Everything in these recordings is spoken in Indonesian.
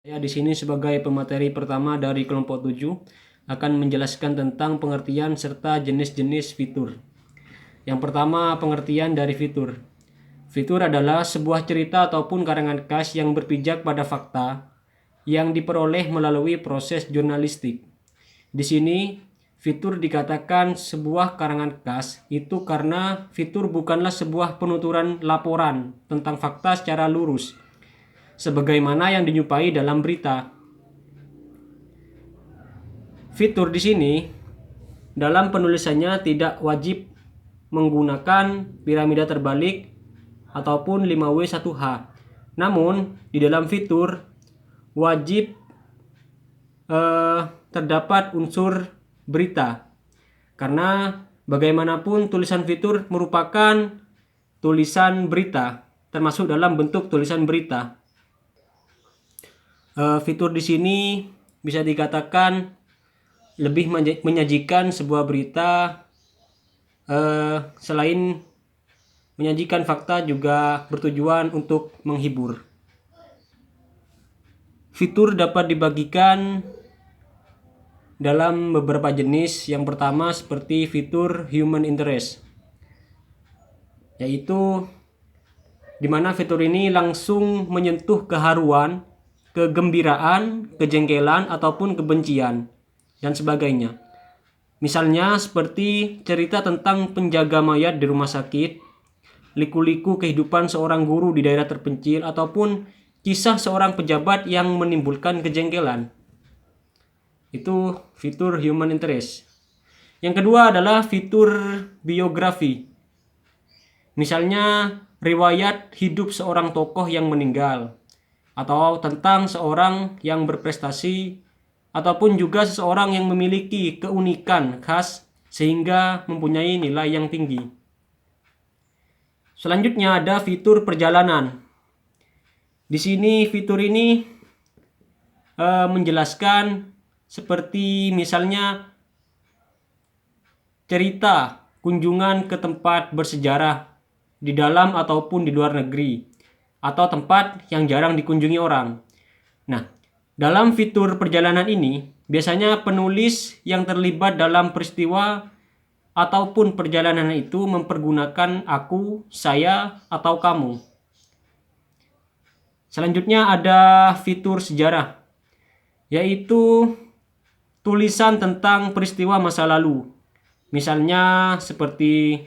Saya di sini sebagai pemateri pertama dari kelompok 7 akan menjelaskan tentang pengertian serta jenis-jenis fitur. Yang pertama, pengertian dari fitur. Fitur adalah sebuah cerita ataupun karangan khas yang berpijak pada fakta yang diperoleh melalui proses jurnalistik. Di sini, fitur dikatakan sebuah karangan khas itu karena fitur bukanlah sebuah penuturan laporan tentang fakta secara lurus, sebagaimana yang dijumpai dalam berita. Fitur di sini dalam penulisannya tidak wajib menggunakan piramida terbalik ataupun 5W1H. Namun di dalam fitur wajib terdapat unsur berita, karena bagaimanapun tulisan fitur merupakan tulisan berita, termasuk dalam bentuk tulisan berita. Fitur di sini bisa dikatakan lebih menyajikan sebuah berita, selain menyajikan fakta juga bertujuan untuk menghibur. Fitur dapat dibagikan dalam beberapa jenis. Yang pertama seperti fitur human interest, yaitu dimana fitur ini langsung menyentuh keharuan, kegembiraan, kejengkelan, ataupun kebencian, dan sebagainya. Misalnya seperti cerita tentang penjaga mayat di rumah sakit, liku-liku kehidupan seorang guru di daerah terpencil, ataupun kisah seorang pejabat yang menimbulkan kejengkelan. Itu fitur human interest. Yang kedua adalah fitur biografi. Misalnya riwayat hidup seorang tokoh yang meninggal, atau tentang seorang yang berprestasi, ataupun juga seseorang yang memiliki keunikan khas sehingga mempunyai nilai yang tinggi. Selanjutnya ada fitur perjalanan. Di sini fitur ini menjelaskan seperti misalnya cerita kunjungan ke tempat bersejarah di dalam ataupun di luar negeri, atau tempat yang jarang dikunjungi orang. Nah, dalam fitur perjalanan ini, biasanya penulis yang terlibat dalam peristiwa ataupun perjalanan itu mempergunakan aku, saya, atau kamu. Selanjutnya ada fitur sejarah, yaitu tulisan tentang peristiwa masa lalu. Misalnya seperti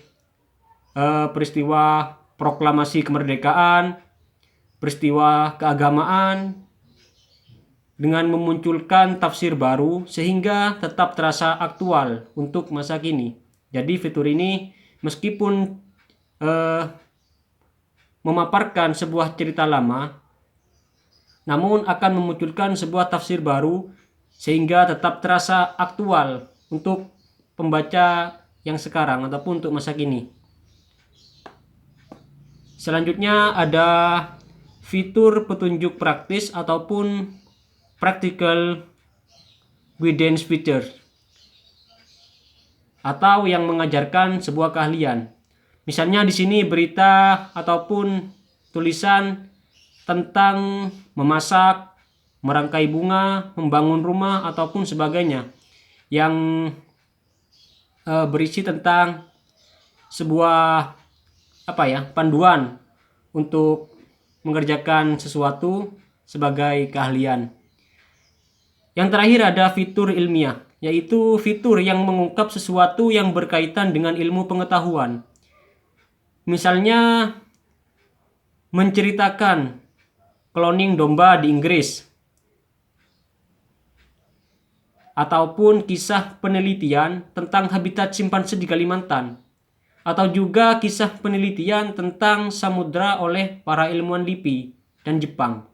peristiwa proklamasi kemerdekaan, peristiwa keagamaan, dengan memunculkan tafsir baru sehingga tetap terasa aktual untuk masa kini. Jadi fitur ini meskipun memaparkan sebuah cerita lama, namun akan memunculkan sebuah tafsir baru sehingga tetap terasa aktual untuk pembaca yang sekarang ataupun untuk masa kini. Selanjutnya ada fitur petunjuk praktis ataupun practical guidance feature, atau yang mengajarkan sebuah keahlian. Misalnya di sini berita ataupun tulisan tentang memasak, merangkai bunga, membangun rumah, ataupun sebagainya, yang berisi tentang sebuah panduan untuk mengerjakan sesuatu sebagai keahlian. Yang terakhir ada fitur ilmiah, yaitu fitur yang mengungkap sesuatu yang berkaitan dengan ilmu pengetahuan. Misalnya menceritakan cloning domba di Inggris, ataupun kisah penelitian tentang habitat simpanse di Kalimantan, atau juga kisah penelitian tentang samudra oleh para ilmuwan LIPI dan Jepang,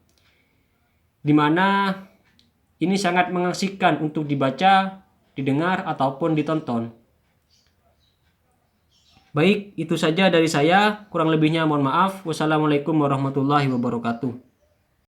di mana ini sangat mengasihkan untuk dibaca, didengar, ataupun ditonton. Baik, itu saja dari saya. Kurang lebihnya mohon maaf. Wassalamualaikum warahmatullahi wabarakatuh.